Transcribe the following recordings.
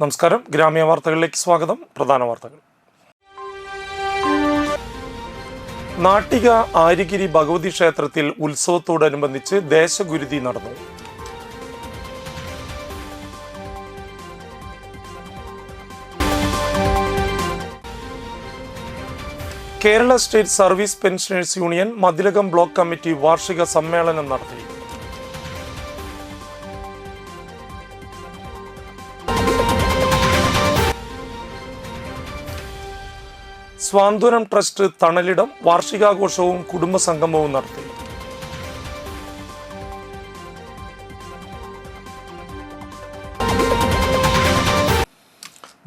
നമസ്കാരം. ഗ്രാമീണ വാർത്തകളിലേക്ക് സ്വാഗതം. പ്രധാന വാർത്തകൾ. നാട്ടിക ആര്യഗിരി ഭഗവതി ക്ഷേത്രത്തിൽ ഉത്സവത്തോടനുബന്ധിച്ച് ദേശഗുരുതി നടന്നു. Kerala state service pensioners union Mathilakam block committee വാർഷിക സമ്മേളനം നടത്തി. സ്വാന്തനം ട്രസ്റ്റ് തണലിടം വാർഷികാഘോഷവും കുടുംബസംഗമവും നടത്തി.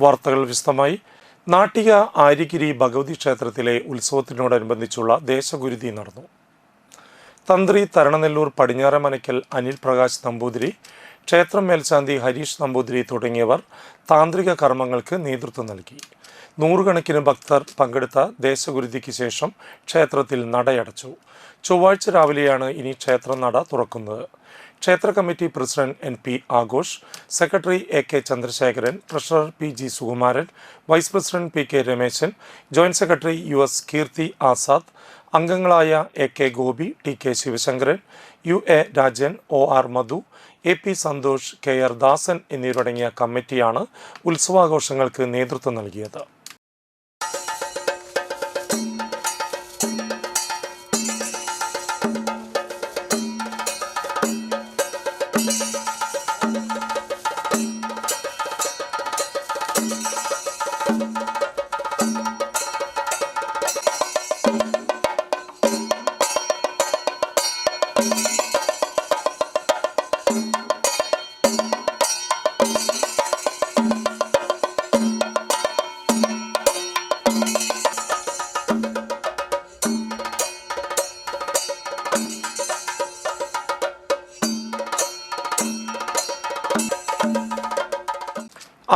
വാർത്തകൾ വിശദമായി. നാട്ടിക ആര്യഗിരി ഭഗവതി ക്ഷേത്രത്തിലെ ഉത്സവത്തിനോടനുബന്ധിച്ചുള്ള ദേശഗുരുതി നടന്നു. തന്ത്രി തരണനെല്ലൂർ പടിഞ്ഞാറമനയ്ക്കൽ അനിൽ പ്രകാശ് നമ്പൂതിരി, ക്ഷേത്രം മേൽശാന്തി ഹരീഷ് നമ്പൂതിരി തുടങ്ങിയവർ താന്ത്രിക കർമ്മങ്ങൾക്ക് നേതൃത്വം നൽകി. നൂറുകണക്കിന് ഭക്തർ പങ്കെടുത്ത ദേശഗുരുതിക്ക് ശേഷം ക്ഷേത്രത്തിൽ നടയടച്ചു. ചൊവ്വാഴ്ച രാവിലെയാണ് ഇനി ക്ഷേത്ര നട തുറക്കുന്നത്. ക്ഷേത്ര committee president NP Aghosh, secretary AK Chandrasekharan, treasurer PG Sukumaran, vice president PK Rameshan, joint secretary US Keerthi Azad, അംഗങ്ങളായ AK Gopi, TK Sivasankaran, UA Rajan, OR Madhu, AP Santhosh, KR ദാസൻ എന്നിവരടങ്ങിയ കമ്മിറ്റിയാണ് ഉത്സവാഘോഷങ്ങൾക്ക് നേതൃത്വം നൽകിയത്.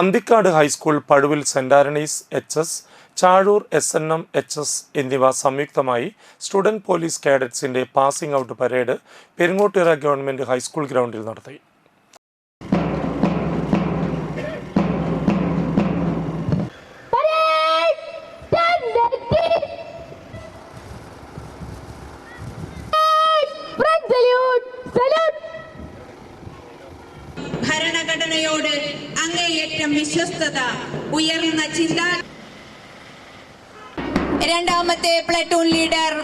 Anthikad high school, Pazhuvil saint Antony's HS, Chazhoor SNM HS എന്നിവ സംയുക്തമായി സ്റ്റുഡന്റ് പോലീസ് കാഡറ്റ്സിന്റെ passing out parade Peringottukara government high school ഗ്രൗണ്ടിൽ നടത്തി. ഭരണഘടനയോട് അങ്ങേയറ്റം വിശ്വസ്തത, ഉയർന്ന ചിന്ത. രണ്ടാമത്തെ platoon leader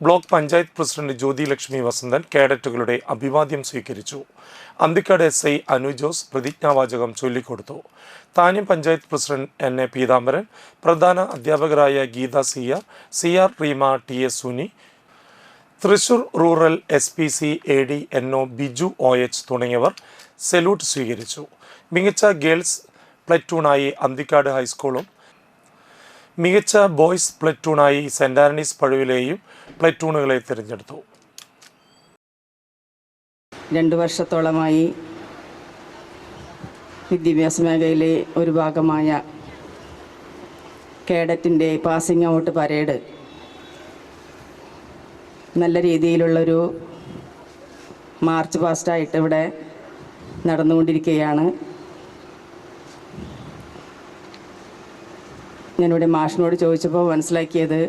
block panchayat president Jyothi Lakshmi Vasanthan കേഡറ്റുകളുടെ അഭിവാദ്യം സ്വീകരിച്ചു. അന്തിക്കാട് SI അനു ജോസ് പ്രതിജ്ഞാവാചകം ചൊല്ലിക്കൊടുത്തു. താന്യം പഞ്ചായത്ത് പ്രസിഡന്റ് NA പീതാംബരൻ, പ്രധാന അധ്യാപകരായ Geetha CR Reema TS Suni, Thrissur rural SPC AD NO Biju OH തുടങ്ങിയവർ സല്യൂട്ട് സ്വീകരിച്ചു. മികച്ച ഗേൾസ് പ്ലറ്റൂണായി അന്തിക്കാട് ഹൈസ്കൂളും മികച്ച ബോയ്സ് പ്ലറ്റൂണായി സെന്റ് ആന്റണീസ് പഴുവിലെയും പ്ലറ്റൂണുകളെ തിരഞ്ഞെടുത്തു. 2 വർഷത്തോളമായി വിദ്യാഭ്യാസ മേഖലയിലെ ഒരു ഭാഗമായ കേഡറ്റിൻ്റെ പാസിംഗ് ഔട്ട് പരേഡ് നല്ല രീതിയിലുള്ളൊരു മാർച്ച് പാസ്റ്റായിട്ട് ഇവിടെ നടന്നുകൊണ്ടിരിക്കുകയാണ്. ഞാനിവിടെ മാഷിനോട് ചോദിച്ചപ്പോൾ മനസ്സിലാക്കിയത്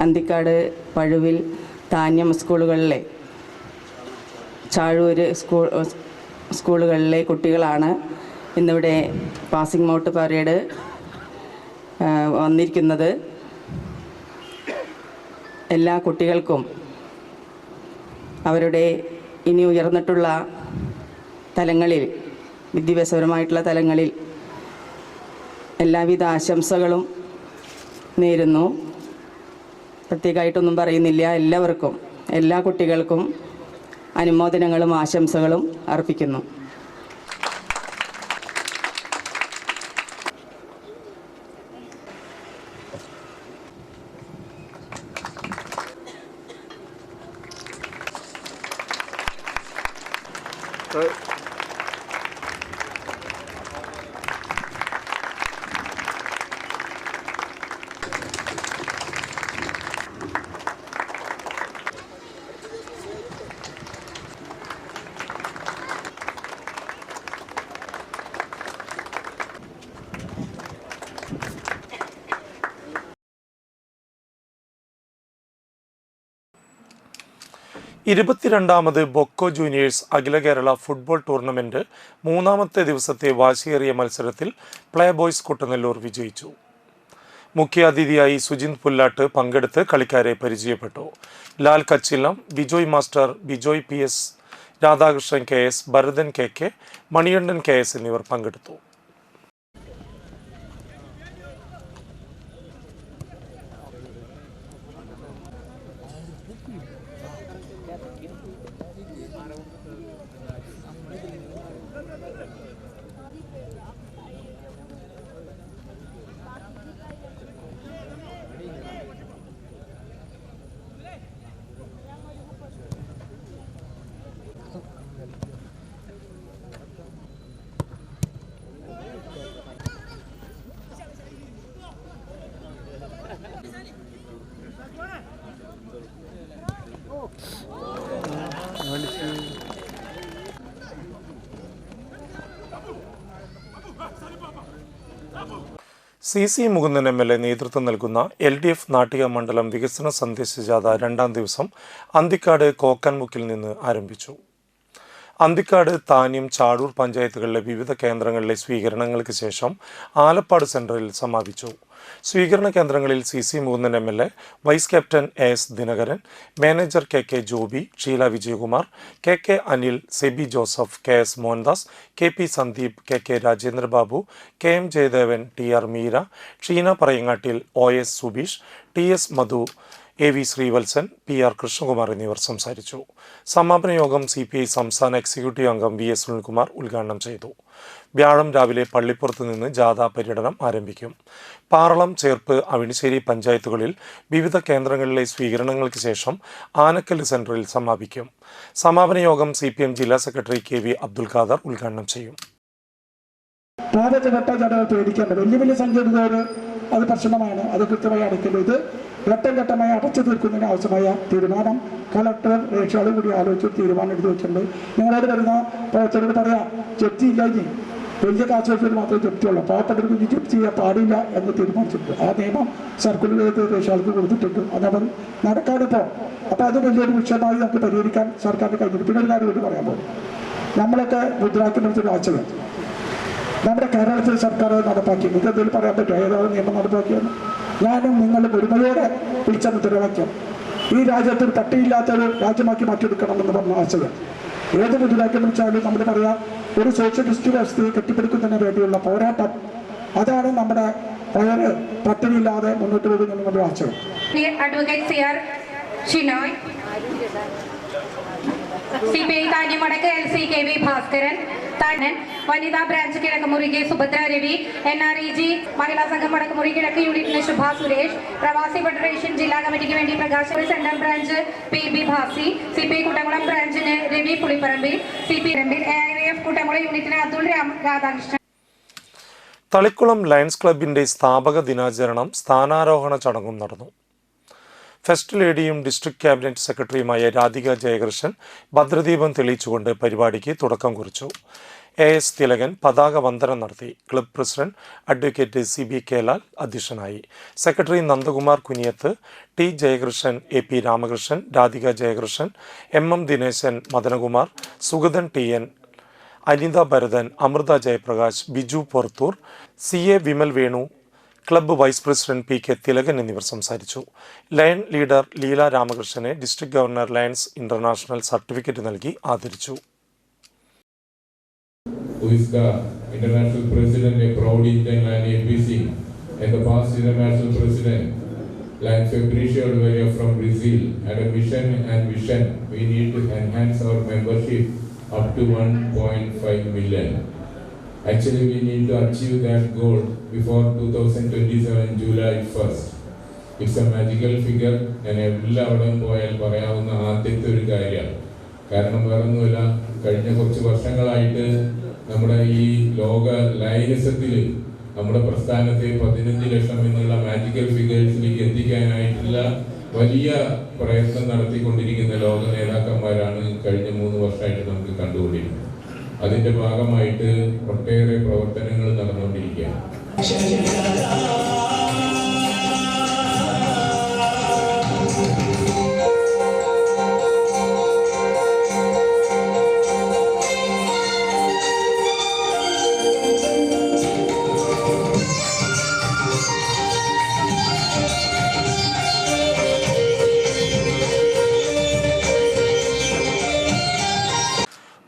അന്തിക്കാട്, പഴുവിൽ, താന്യം സ്കൂളുകളിലെ, ചാഴൂർ സ്കൂളുകളിലെ കുട്ടികളാണ് ഇന്നിവിടെ പാസിംഗ് ഔട്ട് പരേഡ് വന്നിരിക്കുന്നത്. എല്ലാ കുട്ടികൾക്കും അവരുടെ ഇനി ഉയർന്നിട്ടുള്ള തലങ്ങളിൽ, വിദ്യാഭ്യാസപരമായിട്ടുള്ള തലങ്ങളിൽ എല്ലാവിധ ആശംസകളും നേരുന്നു. പ്രത്യേകമായിട്ടൊന്നും പറയുന്നില്ല. എല്ലാവർക്കും, എല്ലാ കുട്ടികൾക്കും അനുമോദനങ്ങളും ആശംസകളും അർപ്പിക്കുന്നു. ഇരുപത്തിരണ്ടാമത് ബൊക്കോ ജൂനിയേഴ്സ് അഖില കേരള ഫുട്ബോൾ ടൂർണമെന്റ് മൂന്നാമത്തെ ദിവസത്തെ വാശിയേറിയ മത്സരത്തിൽ പ്ലേ ബോയ്സ് കുട്ടനെല്ലൂർ വിജയിച്ചു. മുഖ്യാതിഥിയായി സുജിത് പുല്ലാട്ട് പങ്കെടുത്ത് കളിക്കാരെ പരിചയപ്പെട്ടു. Lal Kachillam, Bijoy master, Bijoy PS, Radhakrishnan KS, Bharathan KK, Manikandan KS എന്നിവർ പങ്കെടുത്തു. CC മുകുന്ദൻ MLA നേതൃത്വം നൽകുന്ന LDF നാട്ടിക മണ്ഡലം വികസന സന്ദേശജാഥ രണ്ടാം ദിവസം അന്തിക്കാട് കോക്കാൻമുക്കിൽ നിന്ന് ആരംഭിച്ചു. അന്തിക്കാട്, താന്യം, ചാടൂർ പഞ്ചായത്തുകളിലെ വിവിധ കേന്ദ്രങ്ങളിലെ സ്വീകരണങ്ങൾക്ക് ശേഷം ആലപ്പാട് സെൻറ്ററിൽ സമാപിച്ചു. സ്വീകരണ കേന്ദ്രങ്ങളിൽ CC Mukundan MLA, vice captain AS Dinakaran, manager KK Joby, Sheela Vijayakumar, KK Anil, Seby Joseph, KS Mohandas, KP Sandeep, KK Rajendrababu, KM Jayadevan, TR Meera, Sheena Parayangattil, OS Subeesh, TS Madhu, AV Sreevalsan, PR Krishnakumar എന്നിവർ സംസാരിച്ചു. സമാപന യോഗം CPI സംസ്ഥാന എക്സിക്യൂട്ടീവ് അംഗം VS സുനിൽകുമാർ ഉദ്ഘാടനം ചെയ്തു. വ്യാഴം രാവിലെ പള്ളിപ്പുറത്ത് നിന്ന് ജാഥാ പര്യടനം ആരംഭിക്കും. പാറളം, ചേർപ്പ്, അവിണിശ്ശേരി പഞ്ചായത്തുകളിൽ വിവിധ കേന്ദ്രങ്ങളിലെ സ്വീകരണങ്ങൾക്ക് ശേഷം ആനക്കല്ല് സെന്ററിൽ സമാപിക്കും. സമാപന യോഗം CPM ജില്ലാ സെക്രട്ടറി KV അബ്ദുൽ ഖാദർ ഉദ്ഘാടനം ചെയ്യും. പേടിക്കേണ്ട വലിയ സംഖ്യ അത് പ്രശ്നമാണ്. അത് കൃത്യമായി അടയ്ക്കുന്നത്. ഇത് ഘട്ടം ഘട്ടമായി അടച്ചു തീർക്കുന്നതിന് ആവശ്യമായ തീരുമാനം കളക്ടർ രക്ഷകളും കൂടി ആലോചിച്ച് തീരുമാനം എടുത്തു വെച്ചിട്ടുണ്ട്. നിങ്ങളോട് വരുന്ന പ്രവർത്തകരോട് പറയാം, ജപ്തി ഇല്ല, ഇനി വലിയ കാശുകൾ മാത്രമേ ജപ്തിയുള്ളൂ, പാവപ്പെട്ടവർക്ക് ഇനി ജപ്തി ചെയ്യാൻ പാടില്ല എന്ന് തീരുമാനിച്ചിട്ടുണ്ട്. ആ നിയമം സർക്കുലർ ചെയ്ത് രക്ഷകൾക്ക് കൊടുത്തിട്ടുണ്ട്. അത് നടക്കാനിപ്പോൾ. അപ്പോൾ അത് വലിയൊരു വിഷയമായി നമുക്ക് പരിഹരിക്കാൻ സർക്കാരിന് കഴിഞ്ഞിട്ട്. പിന്നെ ഒരു കാര്യം കൂടി പറയാൻ പോകും. നമ്മളൊക്കെ മുദ്രാക്കുന്ന ആഴ്ചകൾ നമ്മുടെ കേരളത്തിൽ സർക്കാർ നടപ്പാക്കി. നിങ്ങൾക്ക് എന്തെങ്കിലും പറയാൻ പറ്റുമോ ഏതാണ് നിയമം നടപ്പാക്കിയെന്ന്? ഞാനും നിങ്ങളും ഒരുമയോടെ പിടിച്ച മുദ്രാവാക്യം ഈ രാജ്യത്തിൽ തട്ടിയില്ലാത്തൊരു രാജ്യമാക്കി മാറ്റിയെടുക്കണമെന്ന് പറഞ്ഞ ആശകൾ. ഏത് മുദ്രാവാക്യം വെച്ചാലും നമ്മൾ പറയാം, ഒരു സോഷ്യലിസ്റ്റ് വ്യവസ്ഥയെ കെട്ടിപ്പടുക്കുന്നതിന് വേണ്ടിയുള്ള പോരാട്ടം. അതാണ് നമ്മുടെ പയറ് പട്ടിണിയില്ലാതെ മുന്നോട്ട് പോകുന്ന ആശയം. CPI താന്യമടക്ക് LC KV ഭാസ്കരൻ, താനൻ വനിതാ branch Kizhakkumuri K Subhadra Ravi, NREG മഹിളാ സംഘം വടക്കുമുറി കിഴക്ക് യൂണിറ്റിന് ശുഭ സുരേഷ്, പ്രവാസി ഫെഡറേഷൻ ജില്ലാ കമ്മിറ്റിക്ക് വേണ്ടി Prakash, central branch PB Bhasi, CPI Kuttamkulam ബ്രാഞ്ചിന് രവി പുളിപ്പറമ്പിൽ, CP AIF കുട്ടംകുളം യൂണിറ്റിന് അതുൽ രാധാകൃഷ്ണൻ. തളിക്കുളം ലയൺസ് ക്ലബിന്റെ സ്ഥാപക ദിനാചരണം സ്ഥാനാരോഹണ ചടങ്ങും നടന്നു. ഫസ്റ്റ് ലേഡിയും ഡിസ്ട്രിക്ട് ക്യാബിനറ്റ് സെക്രട്ടറിയുമായ രാധിക ജയകൃഷ്ണൻ ഭദ്രദീപം തെളിയിച്ചുകൊണ്ട് പരിപാടിക്ക് തുടക്കം കുറിച്ചു. AS തിലകൻ പതാക വന്ദനം നടത്തി. Club president advocate CB Kelal അധ്യക്ഷനായി. Secretary Nandakumar Kuniyath, T Jayakrishnan, AP Ramakrishnan, Radhika Jayakrishnan, MM Dineshan, Madanakumar, Sugathan TN, Anitha Bharathan, Amrutha Jayaprakash, Biju Porathoor, CA Vimal Venu, club vice president PK Thilakan എന്നിവർ സംസാരിച്ചു. ലയൺ ലീഡർ ലീല രാമകൃഷ്ണനെ district governor lions international certificate നൽകി ആദരിച്ചു. Who is the international president, a proud Indian and APC, and the past international president, Fabricio Oliveira from Brazil had a mission and vision. We need to enhance our membership up to 1.5 million. Actually, we need to achieve that goal before 2027 July 1st. It's a magical figure. ഞാൻ എല്ലാവരും പോയാൽ പറയാവുന്ന ആദ്യത്തെ ഒരു കാര്യമാണ്. കാരണം വേറൊന്നുമില്ല, കഴിഞ്ഞ കുറച്ച് വർഷങ്ങളായിട്ട് നമ്മുടെ ഈ ലോക ലൈംഗികത്തിൽ നമ്മുടെ പ്രസ്ഥാനത്തെ 15 ലക്ഷം എന്നുള്ള മാജിക്കൽ ഫിഗേഴ്സിലേക്ക് എത്തിക്കാനായിട്ടുള്ള വലിയ പ്രയത്നം നടത്തിക്കൊണ്ടിരിക്കുന്ന ലോക നേതാക്കന്മാരാണ് കഴിഞ്ഞ 3 വർഷമായിട്ട് നമുക്ക് കണ്ടുകൊണ്ടിരിക്കുന്നത്. അതിന്റെ ഭാഗമായിട്ട് ഒട്ടേറെ പ്രവർത്തനങ്ങൾ നടന്നുകൊണ്ടിരിക്കുകയാണ്.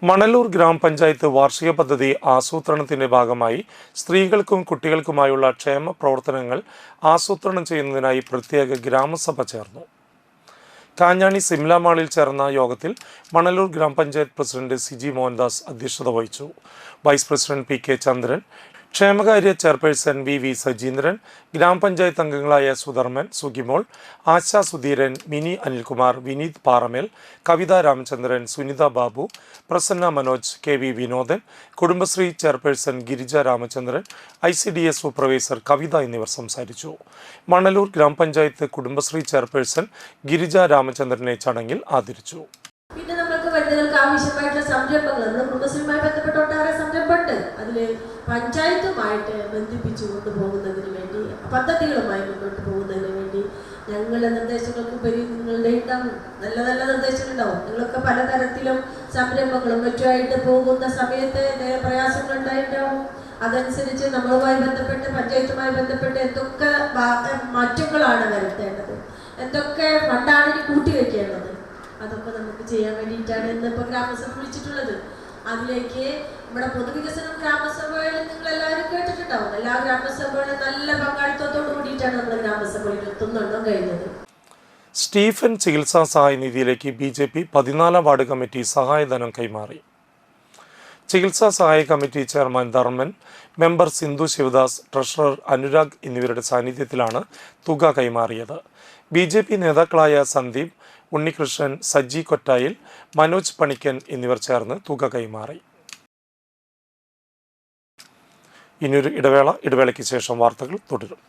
മണലൂർ ഗ്രാമപഞ്ചായത്ത് വാർഷിക പദ്ധതി ആസൂത്രണത്തിന്റെ ഭാഗമായി സ്ത്രീകൾക്കും കുട്ടികൾക്കുമായുള്ള ക്ഷേമ പ്രവർത്തനങ്ങൾ ആസൂത്രണം ചെയ്യുന്നതിനായി പ്രത്യേക ഗ്രാമസഭ ചേർന്നു. കാഞ്ഞാണി സിംല മാളിൽ ചേർന്ന യോഗത്തിൽ മണലൂർ ഗ്രാമപഞ്ചായത്ത് പ്രസിഡന്റ് സിജി മോഹൻദാസ് അധ്യക്ഷത വഹിച്ചു. Vice president P K Chandran, ക്ഷേമകാര്യ ചെയർപേഴ്സൺ വി സജീന്ദ്രൻ, ഗ്രാമപഞ്ചായത്ത് അംഗങ്ങളായ Sudharman, Sugimol, Asha Sudheeran, Mini Anilkumar, Vineeth Paramel, Kavitha Ramachandran, Sunitha Babu, Prasanna Manoj, K V Vinodan, Kudumbashree chairperson Girija Ramachandran, ICDS supervisor Kavitha എന്നിവർ സംസാരിച്ചു. മണലൂർ ഗ്രാമപഞ്ചായത്ത് കുടുംബശ്രീ ചെയർപേഴ്സൺ ഗിരിജ രാമചന്ദ്രനെ ചടങ്ങിൽ ആദരിച്ചു. പിന്നെ നമുക്ക് വനിതകൾക്ക് ആവശ്യമായിട്ടുള്ള സംരംഭങ്ങൾ, നമ്മുടെ കുടുംബശ്രീയുമായി ബന്ധപ്പെട്ട ഒട്ടേറെ സംരംഭമുണ്ട്. അതിൽ പഞ്ചായത്തുമായിട്ട് ബന്ധിപ്പിച്ചു കൊണ്ടുപോകുന്നതിന് വേണ്ടി, പദ്ധതികളുമായി മുന്നോട്ട് പോകുന്നതിന് വേണ്ടി ഞങ്ങളുടെ നിർദ്ദേശങ്ങൾക്കുപരി നിങ്ങളുടെ ഉണ്ടാവും, നല്ല നല്ല നിർദ്ദേശങ്ങളുണ്ടാവും. നിങ്ങളൊക്കെ പലതരത്തിലും സംരംഭങ്ങളും മറ്റുമായിട്ട് പോകുന്ന സമയത്ത് പ്രയാസങ്ങൾ ഉണ്ടായിട്ടുണ്ടാവും. അതനുസരിച്ച് നമ്മളുമായി ബന്ധപ്പെട്ട് പഞ്ചായത്തുമായി ബന്ധപ്പെട്ട് എന്തൊക്കെ മാറ്റങ്ങളാണ് വരുത്തേണ്ടത്, എന്തൊക്കെ ഫണ്ടാണ് ഇനി കൂട്ടിവെക്കേണ്ടത്, അതൊക്കെ നമുക്ക് ചെയ്യാൻ വേണ്ടിയിട്ടാണ് ഇന്നിപ്പോൾ ഗ്രാമസഭ വിളിച്ചിട്ടുള്ളത്. അതിലേക്ക് നമ്മുടെ പൊതുവികസനം ഗ്രാമസഭകളിൽ നിങ്ങൾ എല്ലാവരും കേട്ടിട്ടുണ്ടാവും. എല്ലാ ഗ്രാമസഭകളിലും നല്ല പങ്കാളിത്തത്തോടു കൂടിയിട്ടാണ് നമ്മൾ ഗ്രാമസഭകളിൽ എത്തുന്നുണ്ടോ കഴിഞ്ഞത്. സ്റ്റീഫൻ ചികിത്സാ സഹായ നിധിയിലേക്ക് BJP 14 വാർഡ് കമ്മിറ്റി സഹായധനം കൈമാറി. ചികിത്സാ സഹായ committee chairman Dharman, member Sindhu Sivadas, treasurer Anurag എന്നിവരുടെ സാന്നിധ്യത്തിലാണ് തുക കൈമാറിയത്. BJP നേതാക്കളായ സന്ദീപ്, ഉണ്ണികൃഷ്ണൻ, സജ്ജി കൊറ്റായിൽ, മനോജ് പണിക്കൻ എന്നിവർ ചേർന്ന് തുക കൈമാറി. ഇനിയൊരു ഇടവേളയ്ക്ക് ശേഷം വാർത്തകൾ തുടരും.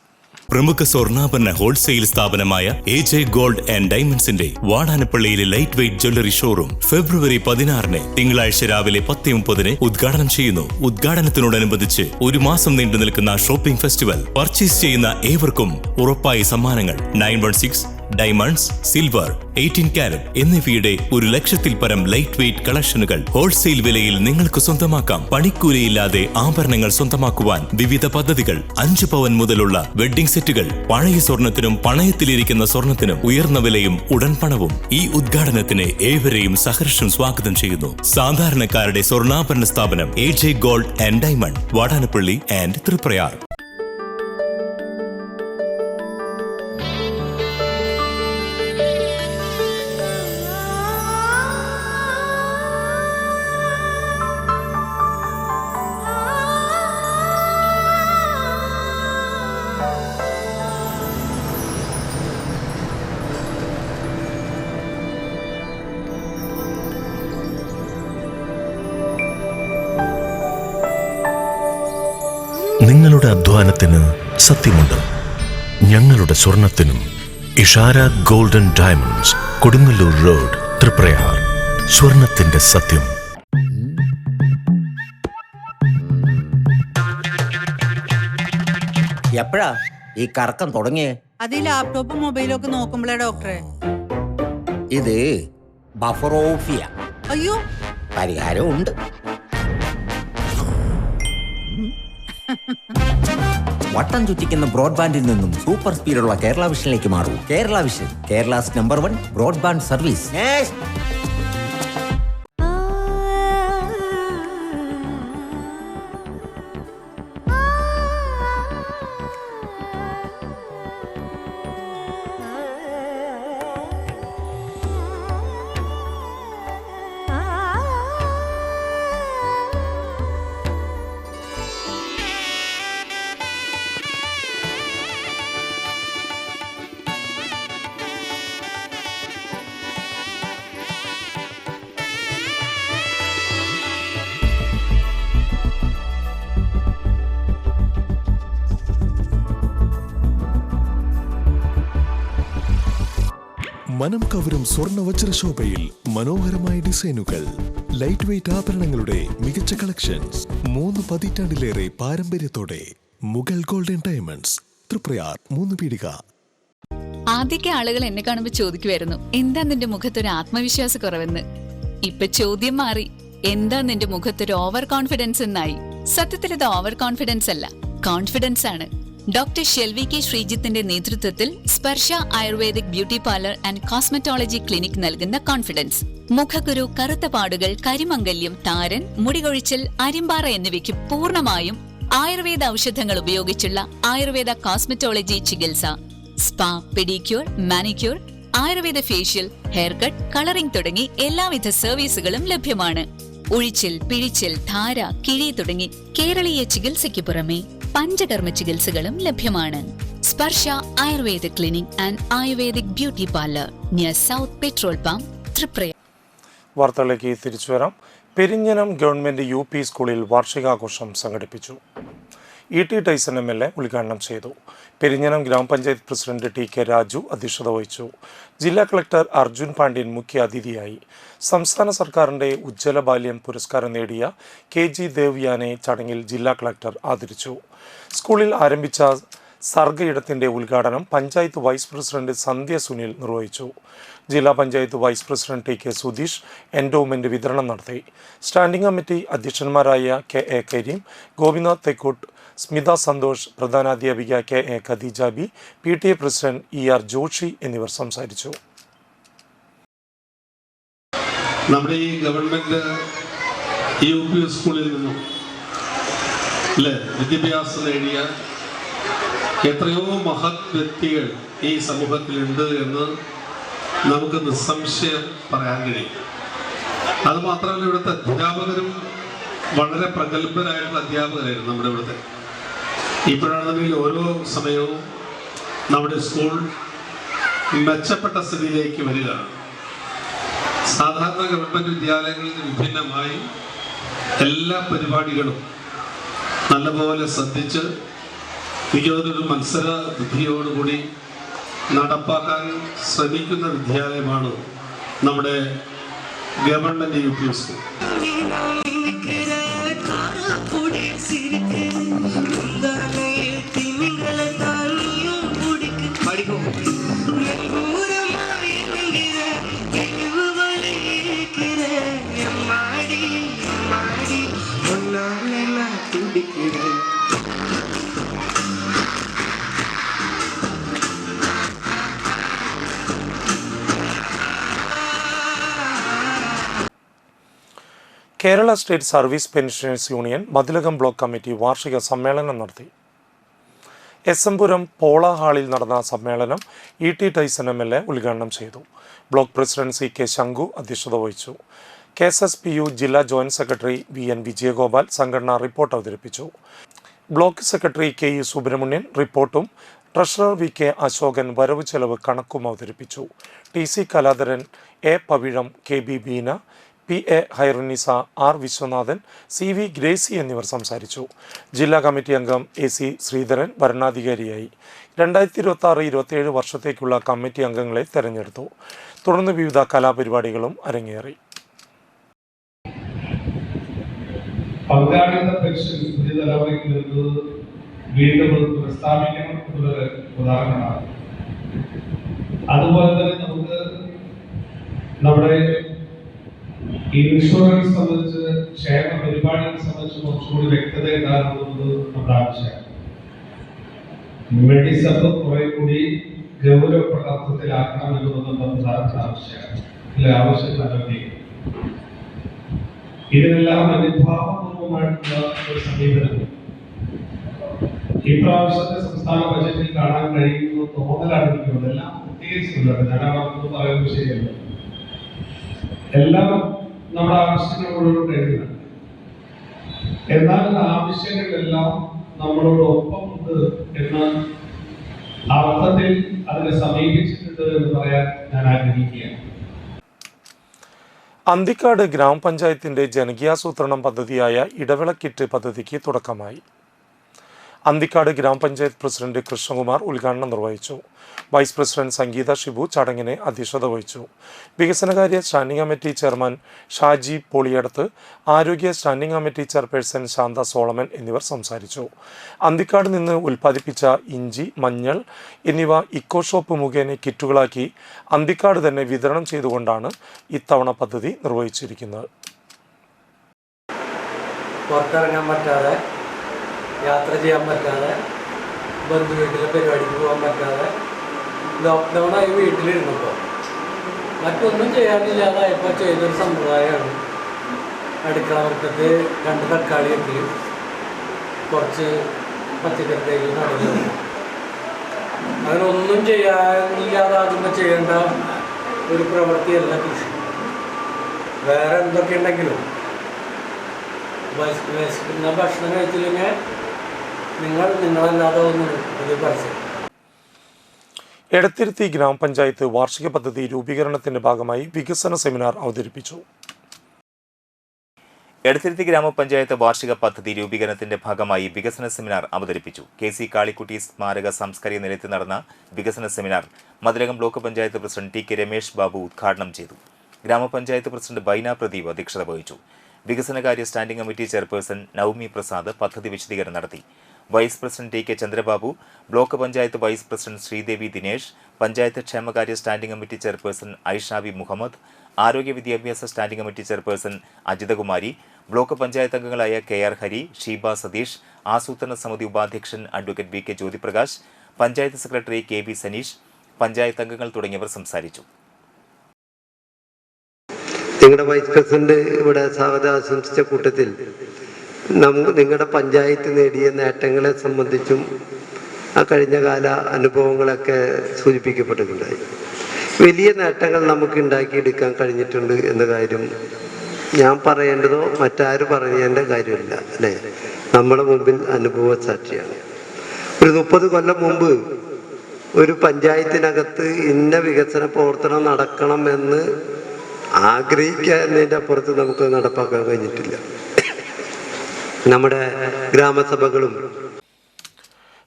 പ്രമുഖ സ്വർണ്ണാഭരണ ഹോൾസെയിൽ സ്ഥാപനമായ AJ ഗോൾഡ് ആൻഡ് ഡയമണ്ട്സിന്റെ വാടാനപ്പള്ളിയിലെ light weight jewellery showroom February 16 തിങ്കളാഴ്ച രാവിലെ 10:30 ഉദ്ഘാടനം ചെയ്യുന്നു. ഉദ്ഘാടനത്തിനോടനുബന്ധിച്ച് 1 മാസം നീണ്ടു നിൽക്കുന്ന ഷോപ്പിംഗ് ഫെസ്റ്റിവൽ. പർച്ചേസ് ചെയ്യുന്ന ഏവർക്കും ഉറപ്പായ സമ്മാനങ്ങൾ. 916 ഡയമണ്ട്സ്, സിൽവർ, 18 കാരറ്റ് എന്നിവയുടെ 100,000-ൽ പരം ലൈറ്റ് വെയ്റ്റ് കളക്ഷനുകൾ ഹോൾസെയിൽ വിലയിൽ നിങ്ങൾക്ക് സ്വന്തമാക്കാം. പണിക്കൂലിയില്ലാതെ ആഭരണങ്ങൾ സ്വന്തമാക്കുവാൻ വിവിധ പദ്ധതികൾ. 5 പവൻ മുതലുള്ള വെഡ്ഡിംഗ് സെറ്റുകൾ. പഴയ സ്വർണത്തിനും പണയത്തിലിരിക്കുന്ന സ്വർണത്തിനും ഉയർന്ന വിലയും ഉടൻ പണവും. ഈ ഉദ്ഘാടനത്തിന് ഏവരെയും സഹർഷം സ്വാഗതം ചെയ്യുന്നു. സാധാരണക്കാരുടെ സ്വർണ്ണാഭരണ സ്ഥാപനം AJ gold and diamond, Vadanappally and Triprayar. നിങ്ങളുടെ അധ്വാനത്തിന് സത്യമുണ്ട്, ഞങ്ങളുടെ സ്വർണത്തിനും. Ishara golden diamonds, Kodungallur road, Triprayar. സ്വർണത്തിന്റെ സത്യം. എപ്പോഴാ ഈ കറക്കം തുടങ്ങിയേ? അത് ഈ ലാപ്ടോപ്പും മൊബൈലും ഒക്കെ നോക്കുമ്പോഴേ ഡോക്ടറെ. ഇത് ബഫറോഫിയ. അയ്യോ, പരിഹാരം ഉണ്ട്. വട്ടം ചുറ്റിക്കുന്ന ബ്രോഡ്ബാൻഡിൽ നിന്നും സൂപ്പർ സ്പീഡുള്ള കേരള വിഷനിലേക്ക് മാറൂ. Kerala vision, Kerala's number 1 broadband service. മനം കവരും സ്വർണ്ണ വജ്രശോഭയിൽ മനോഹരമായ ഡിസൈനുകൾ, ലൈറ്റ് വെയ്റ്റ് ആഭരണങ്ങളുടെ മികച്ച കളക്ഷൻസ്, 3 പതിറ്റാണ്ടിലേറെ പാരമ്പര്യത്തോടെ മുഗൾ ഗോൾഡൻ ഡയമണ്ട്സ്, തൃപ്രയാർ 3 പീടിക. ആദ്യമൊക്കെ ആളുകൾ എന്നെ കാണുമ്പോൾ ചോദിക്കുമായിരുന്നു, എന്താ നിന്റെ മുഖത്തൊരു ആത്മവിശ്വാസ കുറവെന്ന്. ഇപ്പൊ ചോദ്യം മാറി, എന്താ നിന്റെ മുഖത്തൊരു ഓവർ കോൺഫിഡൻസ് എന്നായി. സത്യത്തിൽ ഇത് ഓവർ കോൺഫിഡൻസ് അല്ല, കോൺഫിഡൻസ് ആണ്. ഡോക്ടർ ഷെൽവി കെ ശ്രീജിത്തിന്റെ നേതൃത്വത്തിൽ Sparsha ayurvedic beauty parlour and cosmetology clinic നൽകുന്ന കോൺഫിഡൻസ്. മുഖക്കുരു, കറുത്ത പാടുകൾ, കരിമംഗല്യം, താരൻ, മുടികൊഴിച്ചൽ, അരിമ്പാറ എന്നിവയ്ക്ക് പൂർണ്ണമായും ആയുർവേദ ഔഷധങ്ങൾ ഉപയോഗിച്ചുള്ള ആയുർവേദ കോസ്മെറ്റോളജി ചികിത്സ. Spa, pedicure, manicure, Ayurveda facial, hair cut, colouring തുടങ്ങി എല്ലാവിധ സർവീസുകളും ലഭ്യമാണ്. ഉഴിച്ചിൽ, പിഴിച്ചിൽ, ധാര, കിഴി തുടങ്ങി കേരളീയ ചികിത്സയ്ക്ക് പുറമെ പഞ്ചകർമ്മ ചികിത്സകളും ലഭ്യമാണ്. Sparsha Ayurveda clinic and ayurvedic beauty parlour near south petrol pump, Triprayar. വാർത്തകളിലേക്ക് തിരിച്ചു വരാം. പെരിഞ്ഞനം ഗവൺമെന്റ് UP സ്കൂളിൽ വാർഷികാഘോഷം സംഘടിപ്പിച്ചു. E.T. ടൈസൺ MLA ഉദ്ഘാടനം ചെയ്തു. പെരിഞ്ഞനം ഗ്രാമപഞ്ചായത്ത് പ്രസിഡന്റ് TK രാജു അധ്യക്ഷത വഹിച്ചു. ജില്ലാ കളക്ടർ അർജുൻ പാണ്ഡ്യൻ മുഖ്യ അതിഥിയായി. സംസ്ഥാന സർക്കാരിന്റെ ഉജ്ജ്വല ബാല്യം പുരസ്കാരം നേടിയ KG ദേവ്യാനെ ചടങ്ങിൽ ജില്ലാ കളക്ടർ ആദരിച്ചു. സ്കൂളിൽ ആരംഭിച്ച സർഗയിടത്തിന്റെ ഉദ്ഘാടനം പഞ്ചായത്ത് വൈസ് പ്രസിഡന്റ് സന്ധ്യ സുനിൽ നിർവഹിച്ചു. ജില്ലാ panchayat vice president TK Sudheesh endowment വിതരണം നടത്തി. സ്റ്റാൻഡിംഗ് കമ്മിറ്റി അധ്യക്ഷന്മാരായ KA കരീം, ഗോപിനാഥ് തെക്കൂട്ട്, സ്മിത സന്തോഷ്, പ്രധാനാധ്യാപിക KA Khadeeja B, PTA president ER Joshi എന്നിവർ സംസാരിച്ചു. നമ്മുടെ ഈ ഗവൺമെന്റ് UP സ്കൂളിൽ നിന്നും വിദ്യാഭ്യാസം നേടിയ എത്രയോ മഹത് വ്യക്തികൾ ഈ സമൂഹത്തിലുണ്ട് എന്ന് നമുക്ക് നിസ്സംശയം പറയാൻ കഴിയും. അതുമാത്രമല്ല, ഇവിടുത്തെ അധ്യാപകരും വളരെ പ്രഗത്ഭരായിട്ടുള്ള അധ്യാപകരായിരുന്നു നമ്മുടെ ഇവിടുത്തെ. ഇപ്പോഴാണെന്നുണ്ടെങ്കിൽ ഓരോ സമയവും നമ്മുടെ സ്കൂൾ മെച്ചപ്പെട്ട സ്ഥിതിയിലേക്ക് വരികയാണ്. സാധാരണ ഗവൺമെന്റ് വിദ്യാലയങ്ങളിൽ നിന്ന് വിഭിന്നമായി എല്ലാ പരിപാടികളും നല്ലപോലെ ശ്രദ്ധിച്ച് മികവൊരു മത്സര ബുദ്ധിയോടുകൂടി നടപ്പാക്കാൻ ശ്രമിക്കുന്ന വിദ്യാലയമാണ് നമ്മുടെ government UP school. Kerala state service pensioners union Mathilakam block committee വാർഷിക സമ്മേളനം നടത്തി. എസ്എംപുരം പോള ഹാളിൽ നടന്ന സമ്മേളനം E.T. ടൈസൺ MLA ഉദ്ഘാടനം ചെയ്തു. ബ്ലോക്ക് പ്രസിഡന്റ് CK ശങ്കു അധ്യക്ഷത വഹിച്ചു. KSSPU ജില്ലാ ജോയിന്റ് സെക്രട്ടറി VN വിജയഗോപാൽ സംഘടനാ റിപ്പോർട്ട് അവതരിപ്പിച്ചു. ബ്ലോക്ക് സെക്രട്ടറി KE സുബ്രഹ്മണ്യൻ റിപ്പോർട്ടും ട്രഷറർ VK അശോകൻ വരവ് ചെലവ് കണക്കും അവതരിപ്പിച്ചു. TC Kaladharan, A Pavizham, KB Beena, PA Hairunisa, R Viswanathan, CV Gracy എന്നിവർ സംസാരിച്ചു. ജില്ലാ കമ്മിറ്റി അംഗം AC ശ്രീധരൻ ഭരണാധികാരിയായി. 2026-27 വർഷത്തേക്കുള്ള കമ്മിറ്റി അംഗങ്ങളെ തെരഞ്ഞെടുത്തു. തുടർന്ന് വിവിധ കലാപരിപാടികളും അരങ്ങേറി. പങ്കാളിത്ത പെൻഷൻ പുതിയ തലമുറയ്ക്ക് വരുന്നത് വീണ്ടും പ്രസ്താവിക്കണം എന്നുള്ളത് ഉദാഹരണമാണ്. അതുപോലെ തന്നെ നമുക്ക് നമ്മുടെ ഇൻഷുറൻസ് സംബന്ധിച്ച്, ക്ഷേമ പരിപാടികളെ സംബന്ധിച്ച് കുറച്ചുകൂടി വ്യക്തത ഉണ്ടാകുന്നത് നമ്മുടെ ആവശ്യമാണ്. മെഡിസപ്പ് കുറെ കൂടി ഗൗരവപ്പെട്ട അർത്ഥത്തിലാക്കണം എന്നുള്ളത് നമ്മുടെ പ്രധാനപ്പെട്ട ആവശ്യമാണ്. ഇതിലെ ആവശ്യം നടത്തി ഇതിനെല്ലാം അനുഭാവപൂർവമായിട്ടുള്ള ഒരു സമീപനം ഇപ്രാവശ്യത്തെ സംസ്ഥാന ബജറ്റിൽ കാണാൻ കഴിയുന്ന തോന്നലാണ് എനിക്കുള്ളത്. എല്ലാം പ്രത്യേകിച്ചുള്ളത് ഞാനത് പറയുന്നത് ശരിയല്ല. എല്ലാം നമ്മുടെ ആവശ്യങ്ങളോട് കഴിയുന്നുണ്ട്. എന്നാൽ ആവശ്യങ്ങളെല്ലാം നമ്മളോടൊപ്പം ഉണ്ട് എന്ന അർത്ഥത്തിൽ അതിനെ സമീപിച്ചിട്ടുണ്ട് എന്ന് പറയാൻ ഞാൻ ആഗ്രഹിക്കുകയാണ്. അന്തിക്കാട് ഗ്രാമപഞ്ചായത്തിന്റെ ജനകീയാസൂത്രണം പദ്ധതിയായ ഇടവിളക്കിറ്റ് പദ്ധതിക്ക് തുടക്കമായി. അന്തിക്കാട് ഗ്രാമപഞ്ചായത്ത് പ്രസിഡന്റ് കൃഷ്ണകുമാർ ഉദ്ഘാടനം നിർവഹിച്ചു. വൈസ് പ്രസിഡന്റ് സംഗീത ഷിബു ചടങ്ങിന് അധ്യക്ഷത വഹിച്ചു. വികസനകാര്യ standing committee chairman Shaji Poliyadath, ആരോഗ്യ standing committee chairperson Shantha Solomon എന്നിവർ സംസാരിച്ചു. അന്തിക്കാട് നിന്ന് ഉൽപ്പാദിപ്പിച്ച ഇഞ്ചി, മഞ്ഞൾ എന്നിവ ഇക്കോ ഷോപ്പ് മുഖേന കിറ്റുകളാക്കി അന്തിക്കാട് തന്നെ വിതരണം ചെയ്തുകൊണ്ടാണ് ഇത്തവണ പദ്ധതി നിർവഹിച്ചിരിക്കുന്നത്. പുറത്തിറങ്ങാൻ പറ്റാതെ, യാത്ര ചെയ്യാൻ പറ്റാതെ, ബന്ധുവീട്ടിലെ പരിപാടിക്ക് പോകാൻ പറ്റാതെ ലോക്ക്ഡൗണായി വീട്ടിലിരുന്നപ്പോൾ മറ്റൊന്നും ചെയ്യാനില്ലാതായപ്പോൾ ചെയ്തൊരു സമ്പ്രദായമാണ് അടുക്കള വൃത്തത്തിൽ 2 തക്കാളി വെക്കലും കുറച്ച് പച്ചക്കറി തൈകൾ നടലും. അങ്ങനെ ഒന്നും ചെയ്യാനില്ലാതാകുമ്പോൾ ചെയ്യേണ്ട ഒരു പ്രവൃത്തിയല്ല കൃഷി. വേറെ എന്തൊക്കെ ഉണ്ടെങ്കിലും ഭക്ഷണം കഴിച്ചില്ലെങ്കിൽ നിങ്ങളല്ലാതെ ഒന്നും ഇത് പരസ്യം. എടത്തിരുത്തി ഗ്രാമപഞ്ചായത്ത് വാർഷിക പദ്ധതി രൂപീകരണത്തിന്റെ ഭാഗമായി വികസന സെമിനാർ അവതരിപ്പിച്ചു. എടത്തിരുത്തി ഗ്രാമപഞ്ചായത്ത് വാർഷിക പദ്ധതി രൂപീകരണത്തിന്റെ ഭാഗമായി വികസന സെമിനാർ അവതരിപ്പിച്ചു. KC കാളിക്കുട്ടി സ്മാരക സാംസ്കാരിക നിലയത്തിൽ നടന്ന വികസന seminar Mathilakam block panchayat president TK Ramesh Babu ഉദ്ഘാടനം ചെയ്തു. ഗ്രാമപഞ്ചായത്ത് പ്രസിഡന്റ് ബൈന പ്രദീപ് അധ്യക്ഷത വഹിച്ചു. വികസനകാര്യ standing committee chairperson Navami Prasad പദ്ധതി വിശദീകരണം നടത്തി. Vice president TK Chandrababu, block panchayat vice president Sreedevi Dinesh, panchayat ക്ഷേമകാര്യ standing committee chairperson Aishabi Muhammad, ആരോഗ്യ വിദ്യാഭ്യാസ standing committee chairperson Ajithakumari, block panchayat അംഗങ്ങളായ KR ഹരി, ഷീബ സതീഷ്, ആസൂത്രണ സമിതി ഉപാധ്യക്ഷൻ advocate VK Jyothiprakash, panchayat secretary KB Saneesh, panchayat അംഗങ്ങൾ തുടങ്ങിയവർ സംസാരിച്ചു. നിങ്ങളുടെ വൈസ് പ്രസിഡന്റ് ഇവിടെ സ്വാഗതം ആശംസിച്ച കൂട്ടത്തിൽ നിങ്ങളുടെ പഞ്ചായത്ത് നേടിയ നേട്ടങ്ങളെ സംബന്ധിച്ചും ആ കഴിഞ്ഞ കാല അനുഭവങ്ങളൊക്കെ സൂചിപ്പിക്കപ്പെട്ടിട്ടുണ്ടായി. വലിയ നേട്ടങ്ങൾ നമുക്ക് ഉണ്ടാക്കിയെടുക്കാൻ കഴിഞ്ഞിട്ടുണ്ട് എന്ന കാര്യം ഞാൻ പറയേണ്ടതോ മറ്റാരും പറയേണ്ട കാര്യമില്ല, അല്ലേ? നമ്മുടെ മുമ്പിൽ അനുഭവ സാക്ഷിയാണ്. ഒരു 30 കൊല്ലം മുമ്പ് ഒരു പഞ്ചായത്തിനകത്ത് ഇന്ന വികസന പ്രവർത്തനം നടക്കണമെന്ന് ആഗ്രഹിക്കുന്നതിൻ്റെ അപ്പുറത്ത് നമുക്ക് നടപ്പാക്കാൻ കഴിഞ്ഞിട്ടില്ല. നമ്മുടെ ഗ്രാമസഭകളും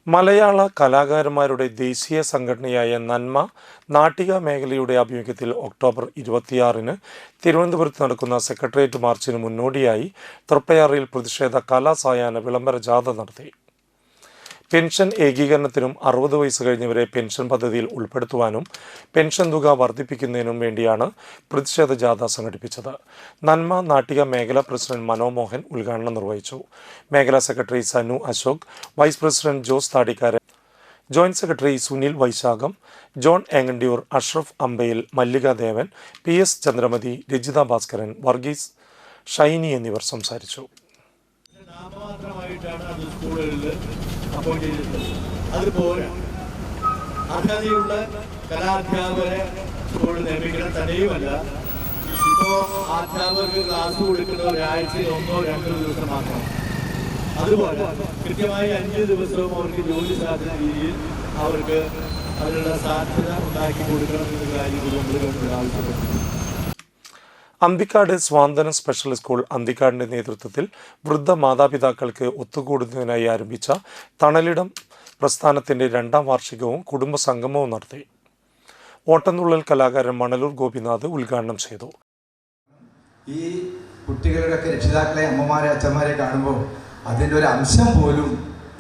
മലയാള കലാകാരന്മാരുടെ ദേശീയ സംഘടനയായ നന്മ നാട്ടിക മേഖലയുടെ ആഭിമുഖ്യത്തിൽ ഒക്ടോബർ 26-ന് തിരുവനന്തപുരത്ത് നടക്കുന്ന സെക്രട്ടേറിയറ്റ് മാർച്ചിന് മുന്നോടിയായി തൃപ്പയാറിൽ പ്രതിഷേധ കലാസായാഹ്ന വിളംബര ജാഥ നടത്തി. പെൻഷൻ ഏകീകരണത്തിനും 60 വയസ്സ് കഴിഞ്ഞവരെ പെൻഷൻ പദ്ധതിയിൽ ഉൾപ്പെടുത്തുവാനും പെൻഷൻ തുക വർദ്ധിപ്പിക്കുന്നതിനും വേണ്ടിയാണ് പ്രതിഷേധ ജാഥ സംഘടിപ്പിച്ചത്. നന്മ നാട്ടിക മേഖലാ പ്രസിഡന്റ് മനോമോഹൻ ഉദ്ഘാടനം നിർവഹിച്ചു. മേഖലാ secretary Sanu Ashok, vice president Jose Thadikkaran, joint secretary Sunil Vaishakham, John Engandiyur, Ashraf Ambayil, Mallika Devan, PS Chandramathi, Rajitha Bhaskaran, Varghese, Shiny എന്നിവർ സംസാരിച്ചു. അതുപോലെ അർഹതയുള്ള കലാധ്യാപകരെ സ്കൂളിൽ നിർമ്മിക്കണം. തന്നെയുമല്ല, ഇപ്പോൾ അധ്യാപകർക്ക് ക്ലാസ് കൊടുക്കുന്ന ഒരാഴ്ചയിൽ 1-2 ദിവസം മാത്രം. അതുപോലെ കൃത്യമായി 5 ദിവസവും അവർക്ക് ജോലി സാധ്യത രീതിയിൽ അവർക്ക് അതിനുള്ള സാധ്യത ഉണ്ടാക്കി കൊടുക്കണം എന്ന കാര്യം നമ്മൾ ആവശ്യപ്പെട്ടു. അന്തിക്കാട് സ്വാന്തനം സ്പെഷ്യൽ സ്കൂൾ അന്തിക്കാടിന്റെ നേതൃത്വത്തിൽ വൃദ്ധ മാതാപിതാക്കൾക്ക് ഒത്തുകൂടുന്നതിനായി ആരംഭിച്ച തണലിടം പ്രസ്ഥാനത്തിന്റെ 2ാം വാർഷികവും കുടുംബ സംഗമവും നടത്തി. ഓട്ടംതുള്ളൽ കലാകാരൻ മണലൂർ ഗോപിനാഥ് ഉദ്ഘാടനം ചെയ്തു. ഈ കുട്ടികളുടെയൊക്കെ രക്ഷിതാക്കളെ, അമ്മമാരെ, അച്ഛന്മാരെ കാണുമ്പോൾ അതിൻ്റെ ഒരു അംശം പോലും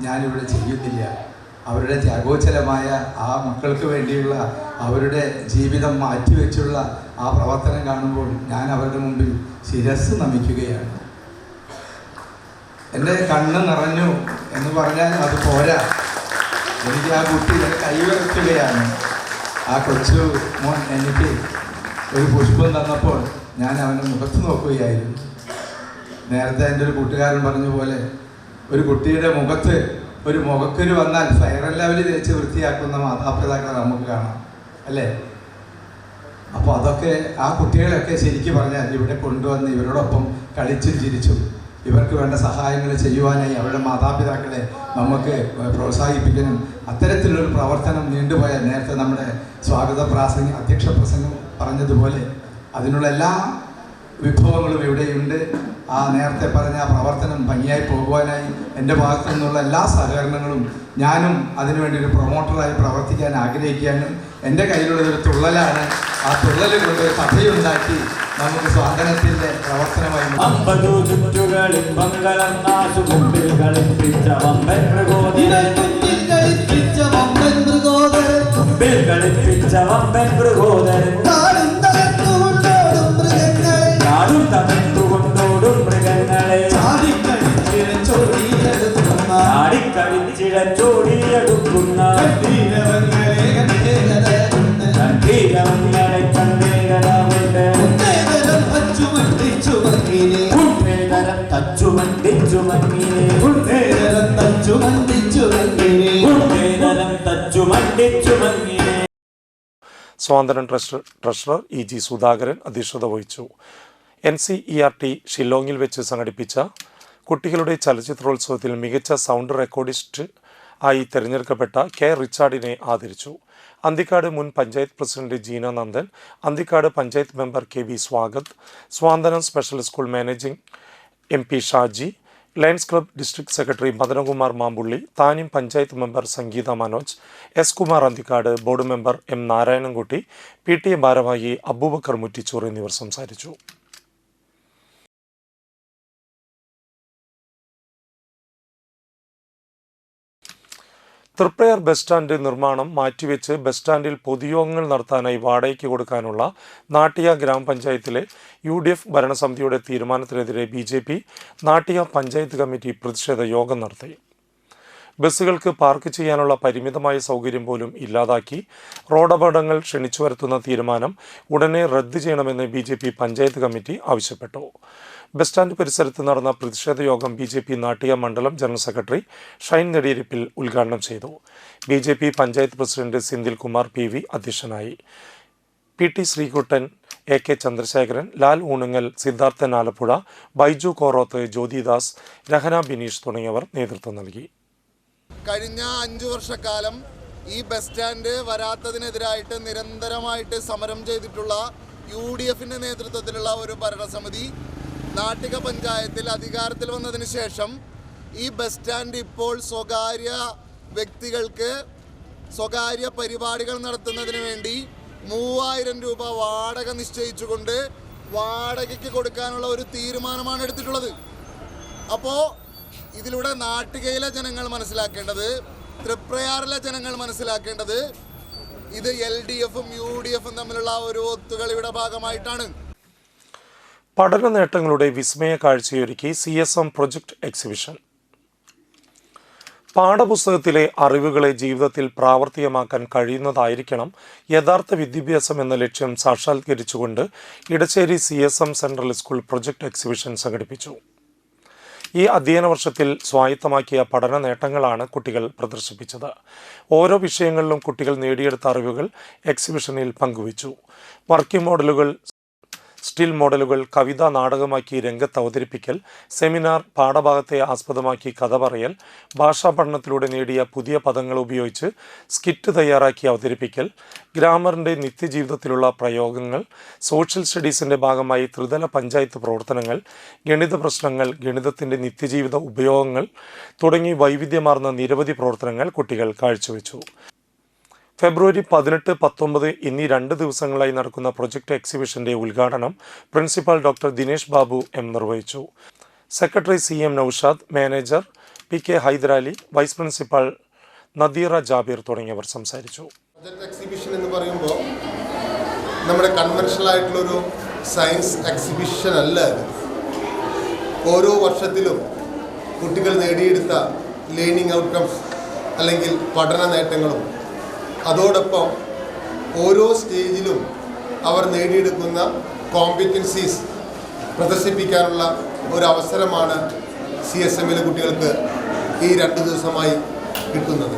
ഞാനിവിടെ ചെയ്യുന്നില്ല. അവരുടെ ത്യാഗോച്ചലമായ ആ മക്കൾക്ക് വേണ്ടിയുള്ള അവരുടെ ജീവിതം മാറ്റിവെച്ചുള്ള ആ പ്രവർത്തനം കാണുമ്പോൾ ഞാൻ അവരുടെ മുമ്പിൽ ശിരസ് നമിക്കുകയാണ്. എൻ്റെ കണ്ണ് നിറഞ്ഞു എന്ന് പറഞ്ഞാൽ അത് പോരാ. എനിക്ക് ആ കുട്ടി കൈവരക്കുകയാണ്. ആ കൊച്ചു മോൻ എനിക്ക് ഒരു പുഷ്പം തന്നപ്പോൾ ഞാൻ അവൻ്റെ മുഖത്ത് നോക്കുകയായിരുന്നു. നേരത്തെ എൻ്റെ ഒരു കൂട്ടുകാരൻ പറഞ്ഞ പോലെ ഒരു കുട്ടിയുടെ മുഖത്ത് ഒരു മുഖക്കുരു വന്നാൽ ഫയറൽ ലെവലിൽ തേച്ച് വൃത്തിയാക്കുന്ന മാതാപിതാക്കളെ നമുക്ക് കാണാം, അല്ലേ? അപ്പോൾ അതൊക്കെ ആ കുട്ടികളെയൊക്കെ ശരിക്കും പറഞ്ഞാൽ ഇവിടെ കൊണ്ടുവന്ന് ഇവരോടൊപ്പം കളിച്ചും ചിരിച്ചും ഇവർക്ക് വേണ്ട സഹായങ്ങൾ ചെയ്യുവാനായി അവരുടെ മാതാപിതാക്കളെ നമുക്ക് പ്രോത്സാഹിപ്പിക്കണം. അത്തരത്തിലൊരു പ്രവർത്തനം നീണ്ടുപോയാൽ നേരത്തെ നമ്മുടെ സ്വാഗത അധ്യക്ഷ പ്രസംഗം പറഞ്ഞതുപോലെ അതിനുള്ള എല്ലാ വിഭവങ്ങളും ഇവിടെയുണ്ട്. ആ നേരത്തെ പറഞ്ഞ ആ പ്രവർത്തനം ഭംഗിയായി പോകുവാനായി എൻ്റെ ഭാഗത്തു നിന്നുള്ള എല്ലാ സഹകരണങ്ങളും ഞാനും അതിനുവേണ്ടി ഒരു പ്രൊമോട്ടറായി പ്രവർത്തിക്കാൻ ആഗ്രഹിക്കാനും എൻ്റെ കയ്യിലുള്ളതൊരു തുള്ളലാണ്. ആ തുള്ളൽ കൊണ്ട് സഭയുണ്ടാക്കി നമുക്ക് സ്വാതന്ത്ര്യത്തിൻ്റെ പ്രവർത്തനമായി സ്വാതന്ത്ര്യം ട്രഷറർ ഇ.ജി. സുധാകരൻ അധ്യക്ഷത വഹിച്ചു. NCERT ഷില്ലോങ്ങിൽ വെച്ച് സംഘടിപ്പിച്ച കുട്ടികളുടെ ചലച്ചിത്രോത്സവത്തിൽ മികച്ച സൗണ്ട് റെക്കോർഡിസ്റ്റ് ആയി തിരഞ്ഞെടുക്കപ്പെട്ട കെ റിച്ചാർഡിനെ ആദരിച്ചു. അന്തിക്കാട് മുൻ panchayat president Jeena Nandan, Anthikad panchayat member KV Swagath, Swanthanam special school managing MP Shaji, lions club district secretary Madanakumar Mampully, താനിം panchayat member Sangeetha Manoj, S. Kumar Anthikad, board member M. Narayanankutty, PTA ഭാരവാഹി അബൂബക്കർ മുറ്റിച്ചൂർ എന്നിവർ സംസാരിച്ചു. തൃപ്രയാർ ബസ് സ്റ്റാൻഡ് നിർമ്മാണം മാറ്റിവെച്ച് ബസ് സ്റ്റാൻഡിൽ പൊതുയോഗങ്ങൾ നടത്താനായി വാടകയ്ക്ക് കൊടുക്കാനുള്ള നാട്ടിക ഗ്രാമപഞ്ചായത്തിലെ UDF ഭരണസമിതിയുടെ തീരുമാനത്തിനെതിരെ BJP നാട്ടിക പഞ്ചായത്ത് കമ്മിറ്റി പ്രതിഷേധ യോഗം നടത്തി. ബസ്സുകൾക്ക് പാർക്ക് ചെയ്യാനുള്ള പരിമിതമായ സൗകര്യം പോലും ഇല്ലാതാക്കി റോഡപകടങ്ങൾ ക്ഷണിച്ചു വരുത്തുന്ന തീരുമാനം ഉടനെ റദ്ദു ചെയ്യണമെന്ന് BJP പഞ്ചായത്ത് കമ്മിറ്റി ആവശ്യപ്പെട്ടു. ബസ് സ്റ്റാൻഡ് പരിസരത്ത് നടന്ന പ്രതിഷേധ യോഗം BJP നാട്ടിക മണ്ഡലം ജനറൽ സെക്രട്ടറി ഷൈൻ നെടിയിരിപ്പിൽ ഉദ്ഘാടനം ചെയ്തു. BJP panchayat president Sindhil Kumar PV അധ്യക്ഷനായി. PT ശ്രീകുട്ടൻ, AK ചന്ദ്രശേഖരൻ, ലാൽ ഊണുങ്ങൽ, സിദ്ധാർത്ഥൻ ആലപ്പുഴ, ബൈജു കോറോത്ത്, ജ്യോതിദാസ്, രഹന ബിനീഷ് തുടങ്ങിയവർ നേതൃത്വം നൽകി. കഴിഞ്ഞ 5 വർഷക്കാലം ഈ ബസ് സ്റ്റാൻഡ് വരാത്തതിനെതിരായിട്ട് നിരന്തരമായിട്ട് സമരം ചെയ്തിട്ടുള്ള UDFിൻ്റെ നേതൃത്വത്തിലുള്ള ഒരു ഭരണസമിതി നാട്ടിക പഞ്ചായത്തിൽ അധികാരത്തിൽ വന്നതിന് ശേഷം ഈ ബസ് സ്റ്റാൻഡ് ഇപ്പോൾ സ്വകാര്യ വ്യക്തികൾക്ക് സ്വകാര്യ പരിപാടികൾ നടത്തുന്നതിന് വേണ്ടി 3000 രൂപ വാടക നിശ്ചയിച്ചുകൊണ്ട് വാടകയ്ക്ക് കൊടുക്കാനുള്ള ഒരു തീരുമാനമാണ് എടുത്തിട്ടുള്ളത്. അപ്പോൾ ഇതിലൂടെ നാട്ടികയിലെ ജനങ്ങൾ മനസ്സിലാക്കേണ്ടത്, തൃപ്രയാറിലെ ജനങ്ങൾ മനസ്സിലാക്കേണ്ടത് ഇത് LDFും UDFും തമ്മിലുള്ള ഒരു ഒത്തുകളിയുടെ ഭാഗമായിട്ടാണ്. പഠന നേട്ടങ്ങളുടെ വിസ്മയ കാഴ്ചയൊരുക്കി CSM പ്രൊജക്ട് എക്സിബിഷൻ. പാഠപുസ്തകത്തിലെ അറിവുകളെ ജീവിതത്തിൽ പ്രാവർത്തികമാക്കാൻ കഴിയുന്നതായിരിക്കണം യഥാർത്ഥ വിദ്യാഭ്യാസം എന്ന ലക്ഷ്യം സാക്ഷാത്കരിച്ചുകൊണ്ട് Edacheri CSM central school project exhibition സംഘടിപ്പിച്ചു. ഈ അധ്യയന വർഷത്തിൽ സ്വായത്തമാക്കിയ പഠന നേട്ടങ്ങളാണ് കുട്ടികൾ പ്രദർശിപ്പിച്ചത്. ഓരോ വിഷയങ്ങളിലും കുട്ടികൾ നേടിയെടുത്ത അറിവുകൾ എക്സിബിഷനിൽ പങ്കുവച്ചു. വർക്കിംഗ് മോഡലുകൾ, സ്റ്റിൽ മോഡലുകൾ, കവിത നാടകമാക്കി രംഗത്ത് അവതരിപ്പിക്കൽ, സെമിനാർ, പാഠഭാഗത്തെ ആസ്പദമാക്കി കഥ പറയൽ, ഭാഷാ പഠനത്തിലൂടെ നേടിയ പുതിയ പദങ്ങൾ ഉപയോഗിച്ച് സ്കിറ്റ് തയ്യാറാക്കി അവതരിപ്പിക്കൽ, ഗ്രാമറിൻ്റെ നിത്യജീവിതത്തിലുള്ള പ്രയോഗങ്ങൾ, സോഷ്യൽ സ്റ്റഡീസിൻ്റെ ഭാഗമായി ത്രിതല പഞ്ചായത്ത് പ്രവർത്തനങ്ങൾ, ഗണിത പ്രശ്നങ്ങൾ, ഗണിതത്തിൻ്റെ നിത്യജീവിത ഉപയോഗങ്ങൾ തുടങ്ങി വൈവിധ്യമാർന്ന നിരവധി പ്രവർത്തനങ്ങൾ കുട്ടികൾ കാഴ്ചവെച്ചു. ഫെബ്രുവരി 18, 19 എന്നീ 2 ദിവസങ്ങളായി നടക്കുന്ന പ്രൊജക്ട് എക്സിബിഷന്റെ ഉദ്ഘാടനം principal doctor Dinesh Babu M നിർവഹിച്ചു. Secretary CM Noushad, manager PK Hyderali, vice principal Nadeera Jabir തുടങ്ങിയവർ സംസാരിച്ചു. പ്രൊജക്ട് എക്സിബിഷൻ എന്ന് പറയുമ്പോൾ നമ്മുടെ കൺവെൻഷണൽ ആയിട്ടുള്ളൊരു സയൻസ് എക്സിബിഷൻ അല്ല ഇത്. ഓരോ വർഷത്തിലും കുട്ടികൾ നേടിയെടുത്ത ലേണിംഗ് ഔട്ട്കംസ് അല്ലെങ്കിൽ പഠന നേട്ടങ്ങളും അതോടൊപ്പം ഓരോ സ്റ്റേജിലും അവർ നേടിയെടുക്കുന്ന കോമ്പറ്റൻസീസ് പ്രദർശിപ്പിക്കാനുള്ള ഒരു അവസരമാണ് CSMലെ കുട്ടികൾക്ക് ഈ 2 ദിവസമായി കിട്ടുന്നത്.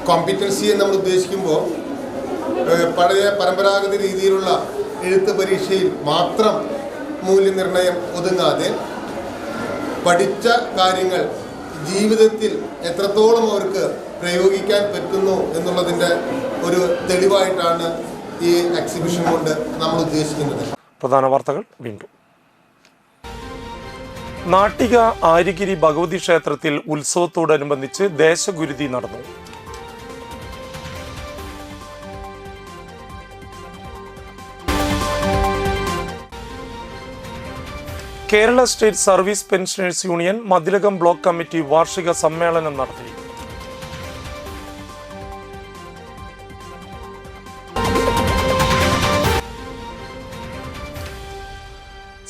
കോമ്പറ്റൻസി എന്ന് നമ്മൾ ഉദ്ദേശിക്കുമ്പോൾ പഴയ പരമ്പരാഗത രീതിയിലുള്ള എഴുത്ത് പരീക്ഷയിൽ മാത്രം മൂല്യനിർണ്ണയം ഒതുങ്ങാതെ പഠിച്ച കാര്യങ്ങൾ ജീവിതത്തിൽ എത്രത്തോളം അവർക്ക് പ്രയോഗിക്കാൻ പറ്റുന്നു എന്നുള്ളതിൻ്റെ ഒരു തെളിവായിട്ടാണ് ഈ എക്സിബിഷൻ കൊണ്ട് നമ്മൾ ഉദ്ദേശിക്കുന്നത്. പ്രധാന വാർത്തകൾ വീണ്ടും. നാട്ടിക ആര്യഗിരി ഭഗവതി ക്ഷേത്രത്തിൽ ഉത്സവത്തോടനുബന്ധിച്ച് ദേശഗുരുതി നടന്നു. Kerala state service pensioners union Mathilakam block committee വാർഷിക സമ്മേളനം നടത്തി.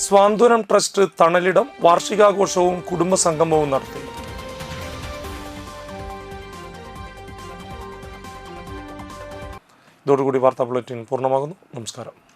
സ്വാന്തനം ട്രസ്റ്റ് തണലിടം വാർഷികാഘോഷവും കുടുംബസംഗമവും നടത്തി. ഇതോടുകൂടി വാർത്താ ബുള്ളറ്റിൻ പൂർണ്ണമാകുന്നു. നമസ്കാരം.